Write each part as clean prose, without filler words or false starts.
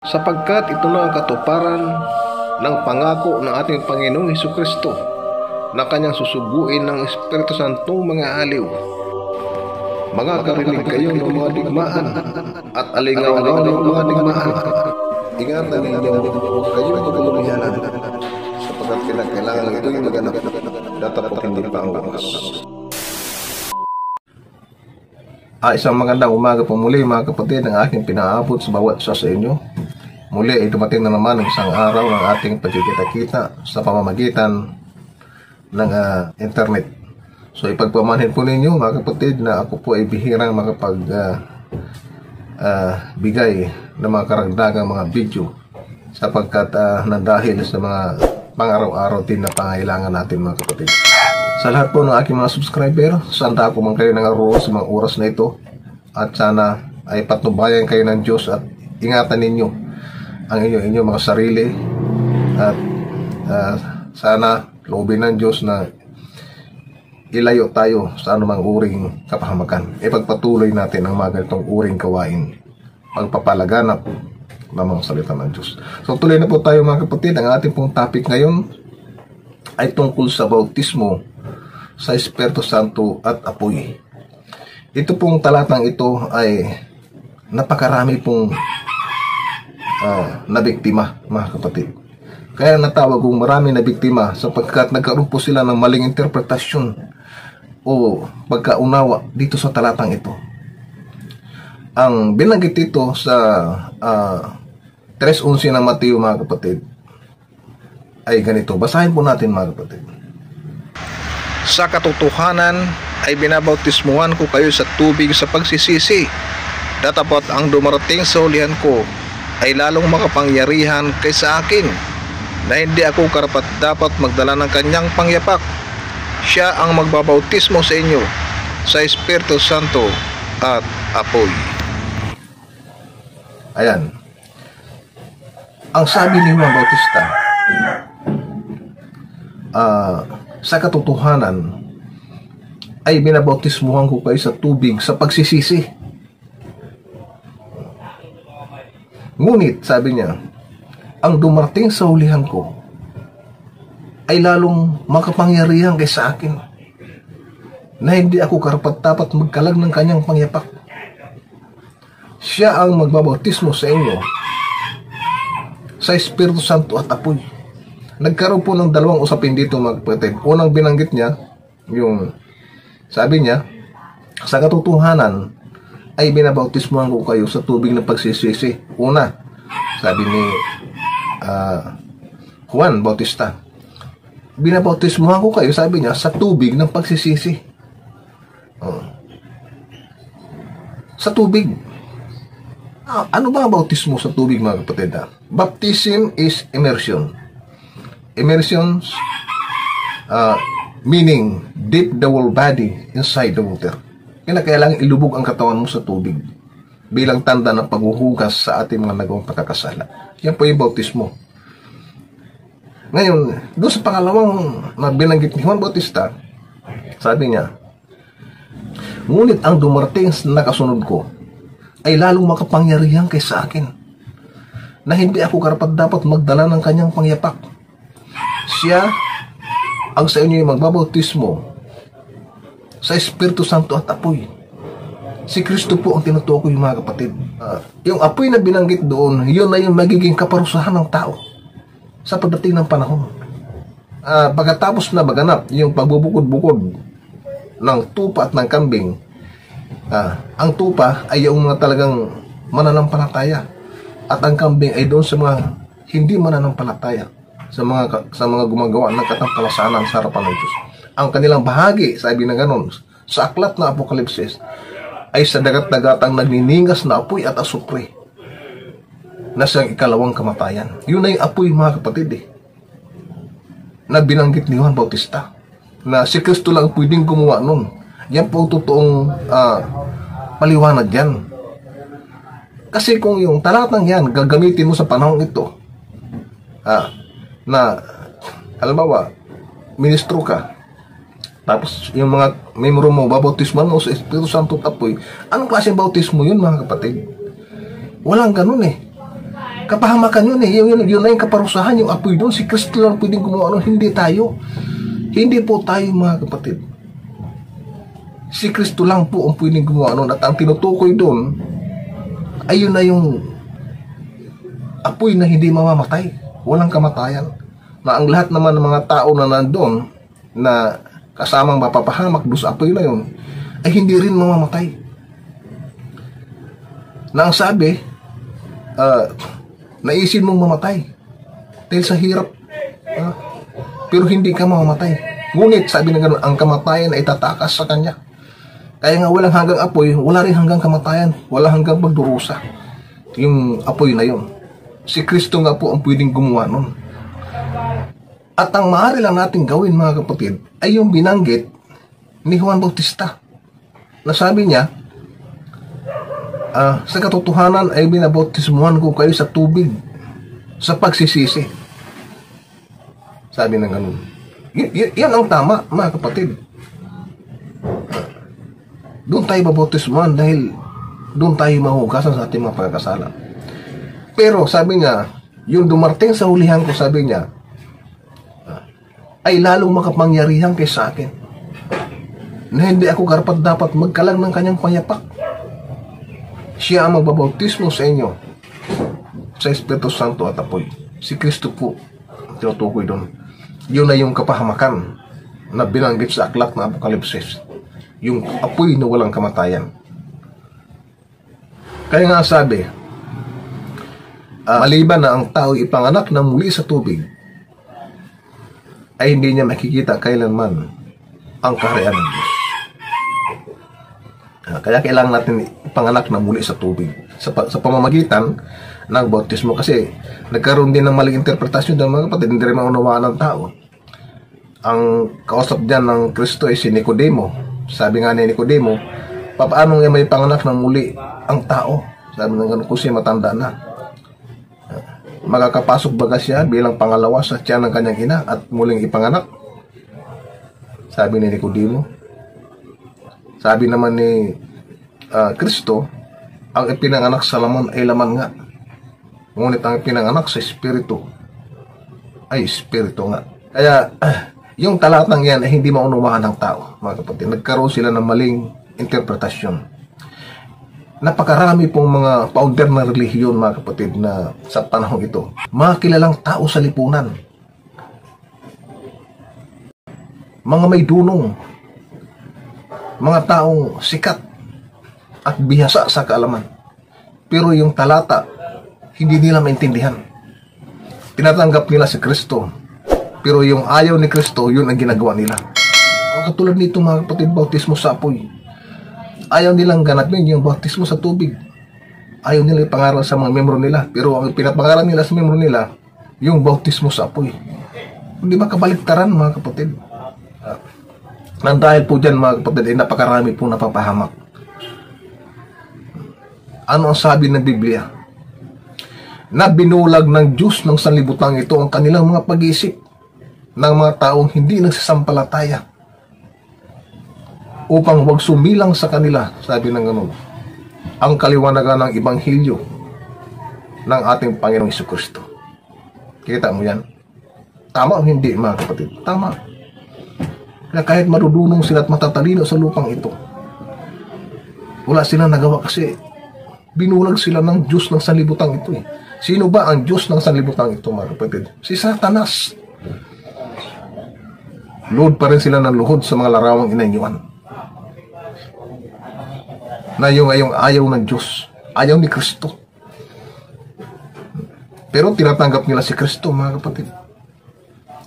sapagkat ito na ang katuparan ng pangako ng ating Panginoong Hesukristo na kanyang susuguin ng Espiritu Santong mga aliw. Makakarinig kayo ng mga digmaan at alingaw-ngaw ng mga digmaan. Ingatan ninyo kayo magkulumihanan sapagkat kailangan ito yung maganap datapot hindi pa ang bakas. Isang magandang umaga po muli mga kapatid ang aking pinaabot sa bawat isa sa inyo. Muli ay dumating na naman ang isang araw ng ating pagkikita-kita sa pamamagitan ng internet. So ipagpamanhin po ninyo mga kapatid na ako po ay bihirang bigay ng mga karagdagang mga video sapagkat dahil sa mga pang-araw-araw din na pangailangan natin mga kapatid. Sa lahat po ng aking mga subscriber, saan ako man kayo nangaroon sa mga oras na ito at sana ay patnubayan kayo ng Diyos at ingatan ninyo ang inyong mga sarili at sana loobin ng Diyos na ilayo tayo sa anumang uring kapahamakan. Ipagpatuloy natin ang mga ganitong uring gawain, pagpapalaganap ng mga salita ng Diyos. So tuloy na po tayo mga kapatid. Ang ating pong topic ngayon ay tungkol sa bautismo sa Espiritu Santo at apoy. Ito pong talatang ito ay napakarami pong nabiktima mga kapatid. Kaya natawag kong marami na biktima sapagkat nagkaroon po sila ng maling interpretasyon o pagkaunawa dito sa talatang ito. Ang binanggit dito sa 3:11 ng Mateo mga kapatid ay ganito. Basahin po natin mga kapatid. Sa katotohanan ay binabautismuhan ko kayo sa tubig sa pagsisisi. Datapot ang dumarating sa hulihan ko ay lalong makapangyarihan kaysa akin, na hindi ako karapat-dapat magdala ng kanyang pangyapak. Siya ang magbabautismo sa inyo sa Espiritu Santo at apoy. Ayan. Ang sabi ni Juan Bautista, sa katotohanan ay binabautismuhan ko kayo sa tubig sa pagsisisi. Ngunit, sabi niya, ang dumarating sa hulihan ko ay lalong makapangyarihan kaysa akin, na hindi ako karapat-dapat magkalag ng kanyang pangyapak. Siya ang magbabautismo sa inyo sa Espiritu Santo at apoy. Nagkaroon po ng dalawang usapin dito mga kapatid. Unang binanggit niya, yung sabi niya, sa katotohanan ay binabautismuhan ko kayo sa tubig ng pagsisisi. Una, sabi ni Juan Bautista, binabautismuhan ko kayo, sabi niya, sa tubig ng pagsisisi. Sa tubig. Ano ba ang bautismo sa tubig mga kapatid? Baptism is immersion. Immersion meaning dip the whole body inside the water. Kailangan ilubog ang katawan mo sa tubig bilang tanda ng paghuhugas sa ating mga nagawang pagkakasala. Yan po yung bautismo. Ngayon, doon sa pangalawang na binanggit ni Juan Bautista, sabi niya, ngunit ang dumarating na kasunod ko ay lalong makapangyarihan kaysa akin, na hindi ako karapat-dapat magdala ng kanyang pangyapak. Siya ang sa inyo yung magbabautismo sa Espiritu Santo at apoy. Si Kristo po ang tinutukoy mga kapatid. Yung apoy na binanggit doon, yun na yung magiging kaparusahan ng tao sa pagdating ng panahon. Pagkatapos na maganap yung pagbubukod-bukod ng tupa at ng kambing, ang tupa ay yung mga talagang mananampalataya at ang kambing ay doon sa mga hindi mananampalataya, sa mga gumagawa ng katampalasanan sa harapan ng Diyos. Ang kanilang bahagi, sabi na ganon, sa aklat na Apokalipsis, ay sa dagat-dagatang nagniningas na apoy at asupre na siyang ikalawang kamatayan. Yun na yung apoy mga kapatid na binanggit ni Juan Bautista, na si Kristo lang pwedeng gumawa nun. Yan po totoong paliwanag yan. Kasi kung yung talatang yan gagamitin mo sa panahon ito, na halimbawa ministro ka, tapos yung mga membro mo babautisman mo sa Espiritu Santo at apoy, anong klaseng bautismo yun mga kapatid? Walang ganun Kapahamakan yun eh. Yun na yung kaparusahan, yung apoy doon. Si Kristo lang pwedeng gumawa nun, hindi tayo. Hindi po tayo, mga kapatid. Si Kristo lang po ang pwedeng gumawa nun. At ang tinutukoy doon, ay yun na yung apoy na hindi mamamatay. Walang kamatayan. Na ang lahat naman ng mga tao na nandoon, na kasamang mapapahamak doon sa apoy na yun, ay hindi rin mamamatay. Na ang sabi, naisin mong mamatay dahil sa hirap, pero hindi ka mamamatay. Ngunit sabi na gano'n, ang kamatayan ay tatakas sa kanya. Kaya nga walang hanggang apoy, wala rin hanggang kamatayan, wala hanggang pagdurusa yung apoy na yun. Si Kristo nga po ang pwedeng gumawa nun. At ang maaari lang natin gawin, mga kapatid, ay yung binanggit ni Juan Bautista na sabi niya, sa katotohanan ay binabautismuhan ko kayo sa tubig sa pagsisisi. Sabi ng ganun. Yan ang tama, mga kapatid. Doon tayo babautismuhan dahil doon tayo mahugasan sa ating mga pagkakasala. Pero sabi niya, yung dumarting sa hulihan ko, sabi niya, ay lalong makapangyarihan kaysa akin, na hindi ako karapat dapat magkalang ng kanyang payapak. Siya ang magbabautismo sa inyo sa Espiritu Santo at apoy. Si Kristo po ang tinutukoy doon. Yun na yung kapahamakan na binanggit sa aklat na Apokalipsis. Yung apoy na walang kamatayan. Kaya nga sabi, maliban na ang tao ipanganak na muli sa tubig, ay hindi niya makikita kailanman ang kaharian ng Diyos. Kaya kailangan natin ipanganak na muli sa tubig sa pamamagitan ng bautismo, kasi nagkaroon din ng maling interpretasyon ng mga kapatid, hindi rin maunawaan ng tao. Ang kausap diyan ng Kristo ay si Nicodemo. Sabi nga ni Nicodemo, paano nga may panganak na muli ang tao? Sabi nga kung siya matanda na, makakapasok baga siya bilang pangalawa sa tiyan ng kanyang ina at muling ipanganak? Sabi ni Nicodemo. Sabi naman ni Kristo, ang ipinanganak sa laman ay laman nga, ngunit ang ipinanganak sa Espiritu ay Espiritu nga. Kaya yung talatang yan ay hindi maunuwahan ng tao, mga kapatid. Nagkaroon sila ng maling interpretasyon. Napakarami pong mga founder na relihiyon, mga kapatid, na sa panahon ito, mga kilalang tao sa lipunan, mga may dunong, mga taong sikat at bihasa sa kaalaman, pero yung talata hindi nila maintindihan. Tinatanggap nila si Kristo, pero yung ayaw ni Kristo, yun ang ginagawa nila. Ang katulad nito, mga kapatid, bautismo sa apoy. Ayaw nilang ganapin yung bautismo sa tubig. Ayaw nila ipangaral sa mga membro nila, pero ang pinapangaral nila sa membro nila, yung bautismo sa apoy. Hindi ba kabaliktaran, mga kapatid? Nang dahil po dyan, mga kapatid, ay napakarami po napapahamak. Ano ang sabi ng Biblia? Na binulag ng Diyos ng sanlibutan ito ang kanilang mga pag-iisip ng mga taong hindi nagsasampalataya, upang wag sumilang sa kanila, sabi ng ganun, ang kaliwanagan ng Ebanghelyo ng ating Panginoong Jesucristo. Kita mo yan? Tama o hindi, mga kapatid? Tama. Kaya kahit marunong sila at matatalino sa lupang ito, wala silang nagawa kasi binulag sila ng Diyos ng sanlibutan ito. Sino ba ang Diyos ng sanlibutan ito, mga kapatid? Si Satanas. Luhod pa rin sila ng luhod sa mga larawang inanyuan. Na yung ayaw ng Diyos, ayaw ni Kristo. Pero tinatanggap nila si Kristo, mga kapatid.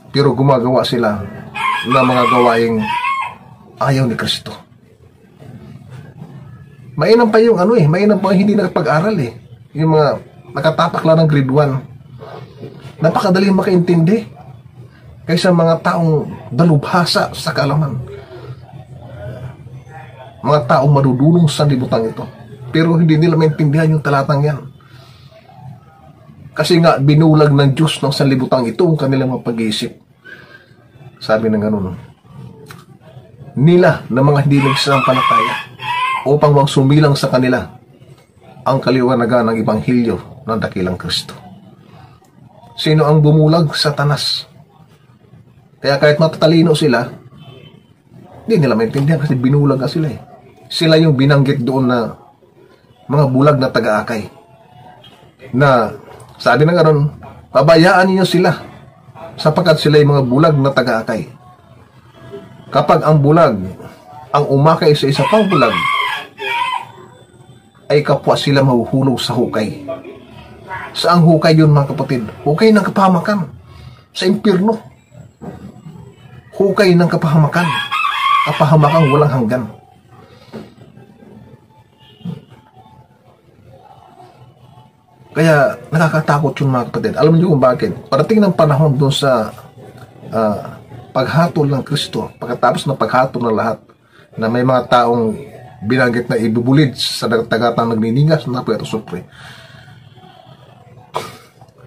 Pero gumagawa sila na mga gawaing ayaw ni Kristo. Mainam pa yung mainam pa hindi nakapag-aral yung mga nakatapak lang ng grade 1. Napakadaling makaintindi kaysa mga taong dalubhasa sa kaalaman, mga taong marudunong sa libutan ito, pero hindi nila maintindihan yung talatang yan, kasi nga binulag ng Diyos ng sanlibutan ito ang kanilang mga pag-iisip. Sabi ng ganun, nila na mga hindi nagsasampalataya, upang wag sumilang sa kanila ang kaliwanagan ng Ebanghelyo ng dakilang Kristo. Sino ang bumulag? Satanas. Kaya kahit matatalino sila, hindi nila maintindihan kasi binulag na sila eh. Sila yung binanggit doon na mga bulag na taga-akay. Na sabi na ganoon, pabayaan niyo sila sapagkat sila yung mga bulag na taga-akay. Kapag ang bulag ang umakay sa isa pang bulag, ay kapwa sila mahuhulog sa hukay. Saang hukay yun mga kapatid? Hukay ng kapahamakan. Sa impyerno. Hukay ng kapahamakan. Kapahamakan walang hanggan. Kaya nakakatakot yun mga kapatid. Alam niyo kung bakit? Parating ng panahon doon sa paghatol ng Kristo, pagkatapos ng paghatol ng lahat, na may mga taong binanggit na ibubulid sa tagatang nagniningas na puweto supre.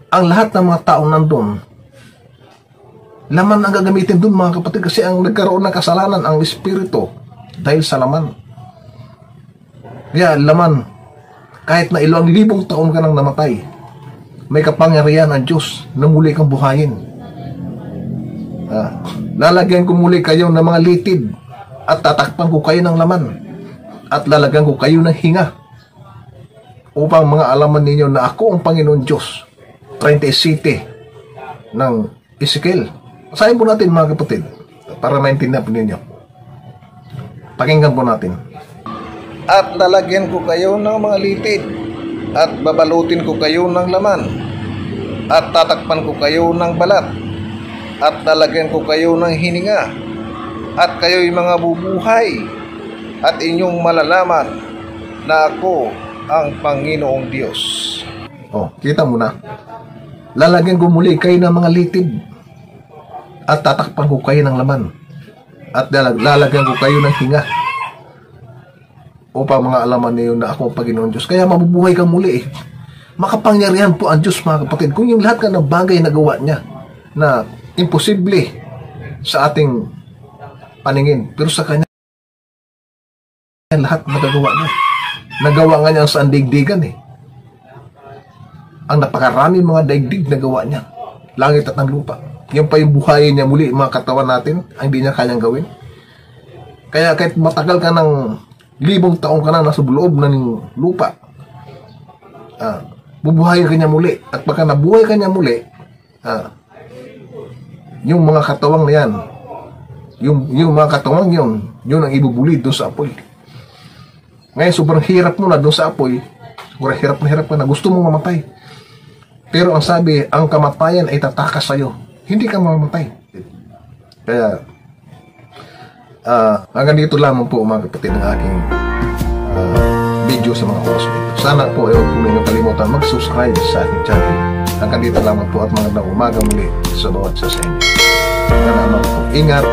Ang lahat ng mga taong nandun, laman ang gagamitin dun mga kapatid, kasi ang nagkaroon ng kasalanan ang Espiritu dahil sa laman. Kaya laman, kahit na ilang libong taon ka nang namatay, may kapangyarihan ang Diyos na muli kang buhayin. Lalagyan ko muli kayo ng mga litid at tatakpan ko kayo ng laman at lalagyan ko kayo ng hinga upang mga alaman ninyo na ako ang Panginoon Diyos. 37 ng Ezekiel. Basahin po natin mga kapatid para maintindihan po ninyo. Pakinggan po natin. At lalagyan ko kayo ng mga litid at babalutin ko kayo ng laman at tatakpan ko kayo ng balat at lalagyan ko kayo ng hininga at kayo'y mga bubuhay at inyong malalaman na ako ang Panginoong Diyos. Oh, kita mo na. Lalagyan ko muli kayo ng mga litid at tatakpan ko kayo ng laman at lalagyan ko kayo ng hinga upang mga alaman niyo na ako ang Panginoon Diyos. Kaya mabubuhay kang muli eh. Makapangyarihan po ang Diyos mga kapatid. Kung yung lahat ka ng bagay na gawa niya na imposible sa ating paningin, pero sa Kanya lahat nagagawa niya. Nagawa nga niya sa andigdigan eh. Ang napakaraming mga daigdig na gawa niya. Langit at ng lupa. Yan pa yung buhayin niya muli, mga katawan natin, ang hindi niya kanyang gawin. Kaya kahit matagal ka ng libong taong ka na nasa loob ng lupa, bubuhayin ka niya muli. At pagka nabuhay ka niya muli, yung mga katawang na yan, yung mga katawang yun ang ibubulid doon sa apoy. Ngayon, sobrang hirap mo na doon sa apoy. Sobrang hirap ka na. Gusto mong mamatay. Pero ang sabi, ang kamatayan ay tatakas sa'yo. Hindi ka mamamatay. Kaya, hanggang dito lamang po mga kapatid ng aking video sa mga oras nito. Sana po ay huwag po ninyo kalimutan mag-subscribe sa aking channel. Hanggang dito lamang po at magandang umaga muli sa bawat isa sa inyo. Salamat po. Ingat.